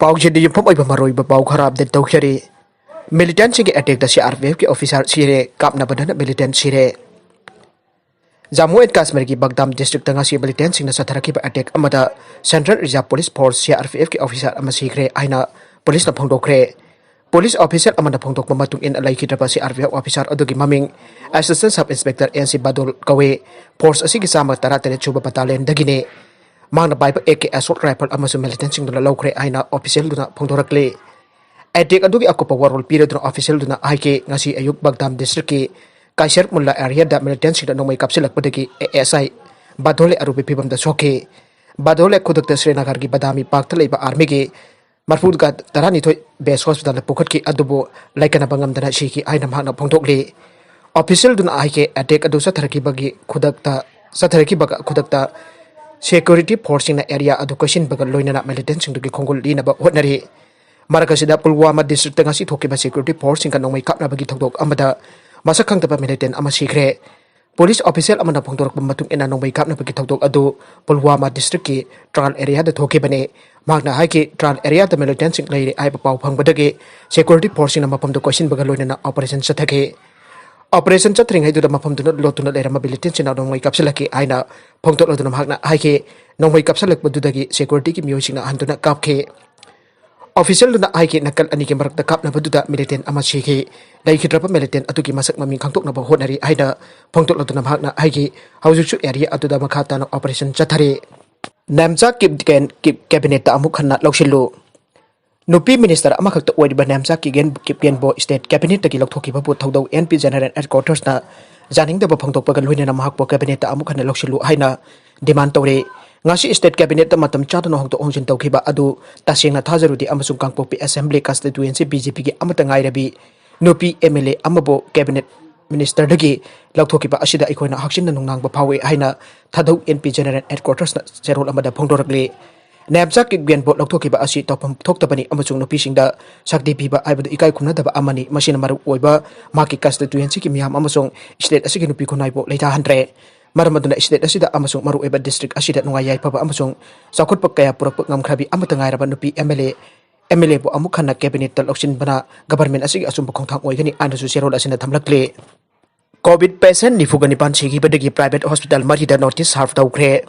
Pauji di Pop Maroi Bau Harab the Toukhre. Militant Sing attack the CRPF officer Sire, Kapna Badana militant Sire. Jammu and Kashmir ki Bagdam district Tangasi militant Sing the Satharaki attack Amada Central Reserve Police Force CRPF officer Haikhre Haina Police na Toukhre. Police officer Amanda Pongtok Mamatung in Laikannakhre CRPF officer Adugi Maming Assistant Sub Inspector NC Badul Kawe Force Asigi Sama Taratele Chuba Battalion Dagine Mana Bible AK Assault Rifle Amasu militant Sing the Lalhoubagi Haina official Duna Pongtorakle. Adik adugi aku pawarol period na official duna haikhre ngasi ayuk Bagdam district ki Kaisar mulla area da militant sing no may kapsilak padagi ASI badole arupi pibam da soke badole kudak da Srinagar ki badami pakta leiba army ki marfud ga tarani thoi base hospital da pukhat ki adubo Laikannakhre dana shiki aina mahna phongtokle official duna haikhre adik adu satharaki bagi kudak ta satharaki baga kudak ta security force na area adu question baga loina militant sing ki khongol lina ba hotnari Marakasida Pulwama district ngasi thokiba security force sing kanong may kapna bagi thokdok amada masakang tapa militant ama Sikhre police official amana phongtorok matung ina nong may kapna bagi thokdok adu Pulwama district ki trial area da thokibane magna haikhre trial area da militant sing lai ai pau phangbadagi security force sing mapam do question baga loina na operation Chatkhre operation Chatkhre hai du da mapam du lotuna lerama militant sing nong may kapsalaki aina phongtok loduna magna haikhre nong may kapsalak badudagi security ki mioi sing na handuna kapkhe official duna haikhre nakal ani ke marak takap na baduda militant ama Sikhre laikhidrapa militant atuki masak maming khangtok na bahonari haida phongtok latuna bhagna haikhre haujuchu area atuda makhata na operation Chatkhre namcha kip cabinet ta amuk hnna loksillu nupi minister ama khakta oiba namcha ki gen kipken bo state cabinet ta ki lokthoki ba bu thodau NP general headquarters na janing da phongtok pa loina na mahak bo cabinet ta amuk hnna loksillu haina demand tore ngasi state cabinet ta matam cha no hongto ongjin tawkhiba adu tasengna thajarudi amasung kangpokpi assembly constituency BJP ki amata ngai rabi nupi MLA amabo cabinet minister dagi lauthokiba asida ikoina haksin na nungnang ba phawe haina thadau NP general headquarters na serol amada phongdorakle namcha ki gen bo lauthokiba asi topam thoktabani amasung nupi singda sakti piba aibadu ikai khumna daba amani masina maru oiba maki constituency ki miyam amasung state asigi nupi khonai bo leitha hantre Maramaduna state asida amasung maru eba district asida nungayai paba amasung sakut pakaya purak ngamkhrabi amata ngairaba nupi MLA bo amuk hnna cabinet tal oksin bana government asigi asum khongthang oigani anasu serol asina thamlakle covid patient nifugani pan Sikhibadagi private hospital marida notice half Toukhre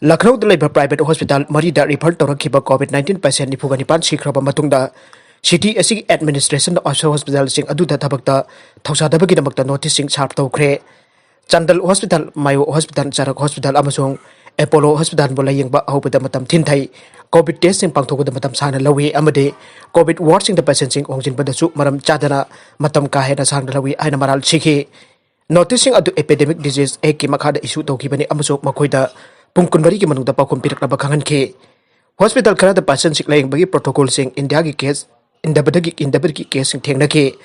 Lucknow da leba private hospital marida refer torakhiba covid 19 patient nifugani pan sikraba matungda city asigi administration of hospital sing aduda thabakta thausadabagi damakta notice sing half Toukhre Chandal Hospital, Mayo Hospital, Charak Hospital, Amazon, Apollo Hospital, Bolaying Ba, Hope Matam Tintai, COVID testing Pangtoko the Matam Sana Lawi Amade, COVID watching the passenging Onjin Badasu, Madam Chadana, Matam Kahena San Lawi, Aina Maral Chiki. Noticing adu epidemic disease, Eki Makada issue Tokibani Amazon Makoida, Punkunbari Manungda Pakum Pirakabakangan K. Hospital Kara the passenging laying Bagi protocol sing in the Agi case, in the Badagi case in Tengnaki.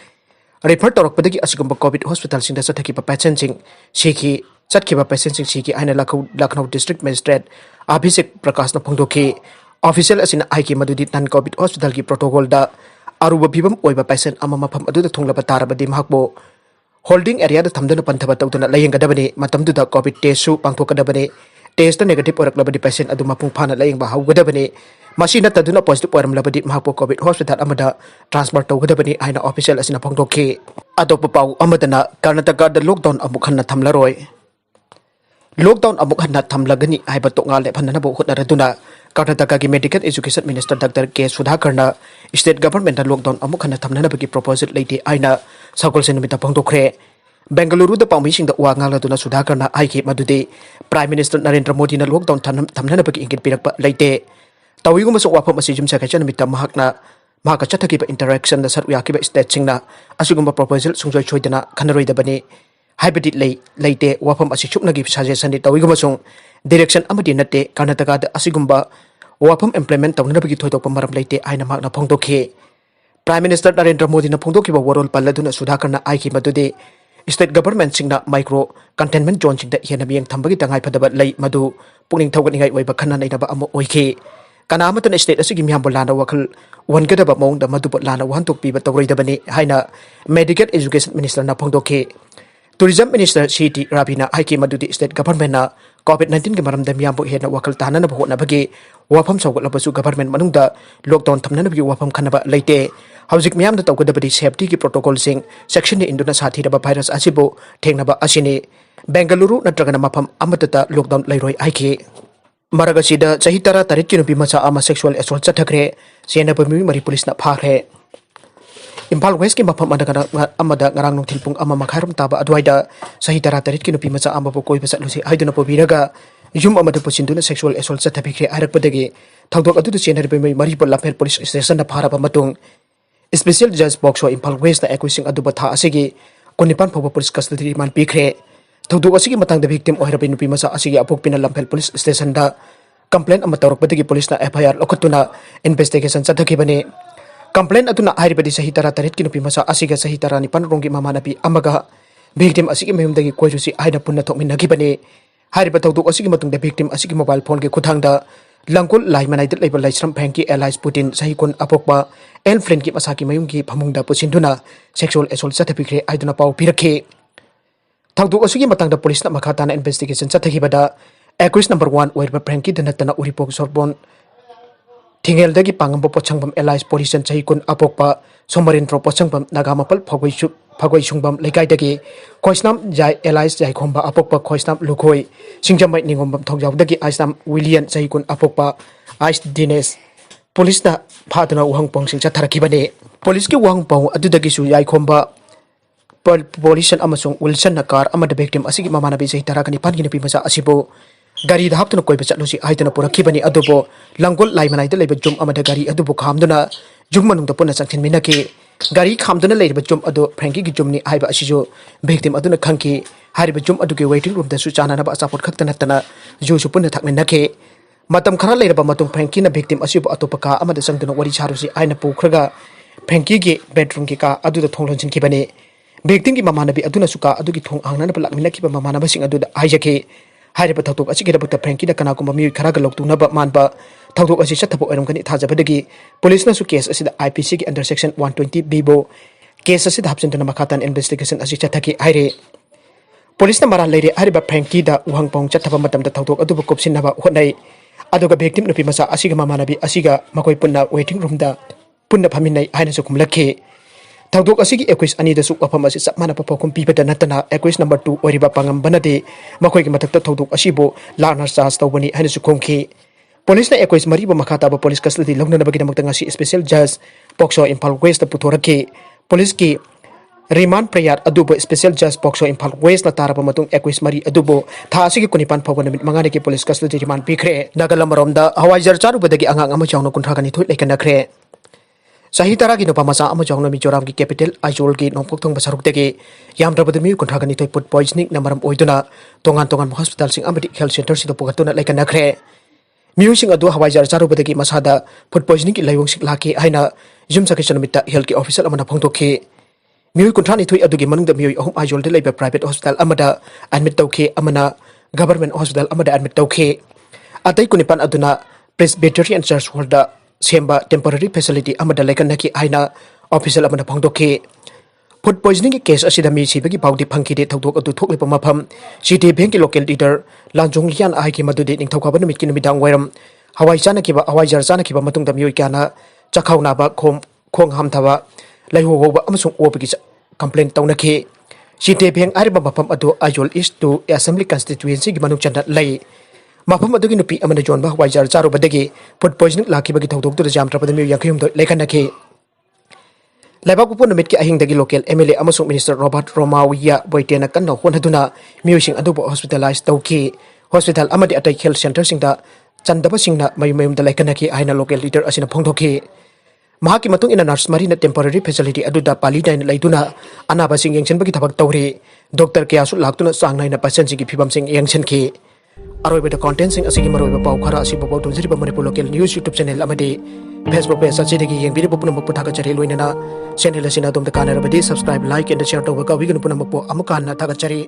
Refer to Rodagi Asugumba COVID hospital sing the Sathakiba passenging Shiki, Chatkhre passenging Shiki, Aina Lucknow district magistrate, Abhishek Prakashna Phongdoki, official as in Haikhre Madudi non COVID hospital ki protocol da Aruba Bibam Oiba patient Amamapam Adu the Thunglapatara Badim Hakbo. Holding area the Thamdana Pantabata laying Gadabani, Matam to the COVID test su Pangtokadabani, test the negative or Labadi patient Adumapung Pana laying Bahaw Gadabani. Masina taduna positive or labadi mahpo COVID hospital amada transport to Gadabani aina official as in a Pongdoki. Adopapau amadana Karnataka the lockdown amuk hnna Thamlaroi. Lockdown amuk hnna Thamlagani Aibatonga Lepanabo Hutnaraduna. Karnataka Medical Education Minister Dr. K. Sudhakarna State Government lockdown amuk hnna Thamnanabagi proposal lady aina Sakol Senamita Pongdokhre. Bengaluru the permission the Wangala Duna Sudhakarna Haikhre Madude Prime Minister Narendra Modi na lockdown Thamnanabagi ingit pirak late. Tawigo masuk wapam masih jumsa kaca namita mahakna mahaka Chatkhre interaction da sarwi akiba state singna asugumba proposal sungjoy choy dana Khanaroi da bani haibadi leite wapam masih chukna gi suggestion di tawigo masung direction amadi nate Karnataka da asugumba wapam implement tawna bagi thoy tok pamaram leite aina mahakna Phongdoki Prime Minister Narendra Modi na Phongdoki ba warol palladuna Sudhakarna Haikhre madude state government singna micro containment zone singda hiana miyang thambagi tangai phadaba lei madu pungning thawganingai oiba khanna nainaba amo oikhe Kanamatan state asigi miyambo lana wakal wangadaba mong da madubot lana wantok piba tawray dabani haina medical education minister na Phongdoki Tourism Minister C.T. Rabina Haiki Madudi State Government na COVID-19 ke maram da miyambu hena wakal tahanan na buhot na bagi wafam sawgot labasu government manungda lockdown thamna na bagi wafam khanaba leite hauzik miyam da tawgadabadi safety ki protocol sing section ni induna taheidaba virus asibo thengnaba asini Bengaluru natragana mafam amatata lockdown lairoi haiki Maragasida Chahi tara tarit ki Nupimacha ama sexual assault Chatkhre sena pemi mari police na phakre Impal West ki mafam amada ngarang nung tilpung ama makhairam taba adwaida Chahi tara tarit ki Nupimacha ama bo Koiba Chtlusi Haina Puduna yum amada Pusanduna sexual assault Chatkhre Airakpadagi thangdok adu sena pemi mari Lalhoubagi police station na pharaba matung Special Judge Boxo Impal West na accusing adu batha asigi kunipan phoba police custody man pikre Thangdok asigi matang da victim ohirabi Nupimacha asigi apok pina Lalhoubagi police station da complaint ama tawrakpadagi police na FIR lokatuna investigation chathakibani complaint atuna hairibadi Chahi tara tarit ki Nupimacha asiga Chahi tara ni panrongi mamanabi amaga victim asigi mayumdagi Chtlusi Haina punna thokminagibani hairiba thangdok asigi matungda victim asigi mobile phone ge khuthangda langkul laimanai dat label laisram phanki allies putin sahi kun apokba and friend ki masaki mayumgi phamungda Pusanduna sexual assault Chatkhre aiduna pau pirakhe thangdok asigi matangda police na makhatana investigation chathakibada accused number 1 oirba pranki danatana uripok sorbon Tingel dagi pangambo pochangbam allies position Chahi kun apokpa somarin tro pochangbam nagamapal phagoi sungbam lekai dagi khoisnam jai allies jai khomba apokpa khoisnam lukhoi singjamai ningombam thokjaw dagi aisnam william Chahi kun apokpa ais dines police na phaduna uhang pongsing chatharakibane police ki uhang pong adudagi su jai khomba pollution amasung wilson na car amada victim asigi mamanabi Chahi tara kani pan gi Nupimacha asibo Gari da haptuna Koiba Chtlusi Haina purakibani adubo langol laimanai da leba jum amada gari adubo khamduna jum manungda punna changthin minaki gari khamduna leba jum adu franki gi jumni haiba asijo victim aduna khangki hariba jum adu ge waiting room da su chana na ba support khaktana tana ju su punna thakminaki matam khara leba matung franki na victim asibo atopaka amada sangduna wari charusi Haina pukhraga franki gi bedroom gi ka adu da thonglon jinkibani victim gi mamanabi aduna suka adu gi thong angna na balakminaki ba mamana basing adu da aijake Hairiba thawdok asigi dabakta pranki da kana kuma miui kharaga loktuna ba manba thawdok asi chathabo oiramkani thajabadagi police na su case asida IPC gi under section 120 bibo case asida hapsintana makhatan investigation asi chathaki haire police na mara leire hariba pranki da uhang pong chathaba matam da thawdok adu kopsin naba hotnai aduga victim Nupimacha asiga mamanabi asiga makoi punna waiting room da punna phaminai haina su kumlakhe Thangdok asigi accused ani da su wafam asi sapmana papakum pibada natana accused number 2 oriba pangam banade makoi gi matakta thangdok asibo larnar charge tawbani haina su khomki police na accused mariba makhata ba police custody longnana bagi namakta ngasi special judge Boxo Impal West puthorake police ki remand prayer adubo special judge Boxo Impal West na taraba matung accused mari adubo tha asigi kunipan phawna mit mangane ki police custody remand pikre nagalamromda Hawaijar Charubadagi Angang ama chawna kunthagani thoi Laikannakhre Chahi tara ki Nupimacha ama chawna Mizoram ki capital Aizawl ki nongpokthong basaruk degi yamdrabada mi kunthagani thoi food poisoning na maram oiduna tongan hospital sing amadi health center sida pugatuna Laikannakhre miu sing adu Hawaijar Charubadagi masada food poisoning ki laiwong sik laki haina jum sakisha namita health ki official amana phongtokhi miu kunthani thoi adugi manungda miu ahum Aizawl de laiba private hospital amada admit tawkhi amana government hospital amada admit tawkhi atai kunipan aduna Presbyterian Church holda semba temporary facility amada Laikannakhre Haina official amana phangdokhi food poisoning ki case asida mi sibagi paudi phangki de thokdok adu thoklepa mafam city bank ki local leader lanjong lian ai ki madudi ningthokaba numit ki numidang wairam Hawaijar jana ki ba matung da mioi kana chakhauna ba khong hamthaba laihoba amasung obagi complaint tawnakhi city bank ariba mafam adu Aizawl East to assembly constituency gi manung chanda lai Mafam adugi nupi amana John ba Hawaijar Charubadagi food poisoning lakibagi thawdok tu jamtrapada mi yakhayum do Laikannakhre Laibak pupun numit ki ahing dagi local MLA amasung Minister Robert Romawiya boitena kanno honhaduna miusing adubo hospitalized tawki hospital amadi atai health center singda chandaba singna mayum da Laikannakhre Haina local leader asina phongthokhi mahaki matung ina nurse marina temporary facility aduda pali dain laiduna anaba sing yengchenbagi thabak tawri doctor kya su laktuna sangnai na patient sing ki phibam sing yengchenki Aroiba content sing asigi maroiba pau khara asi babaw tumjiri ba Manipur local news YouTube channel amadi Facebook page achidagi yengbiri bupuna makpu thaka chari loinana channel asina dom da kanara badi subscribe like and share to ga wigunu puna makpu amukan na thaka chari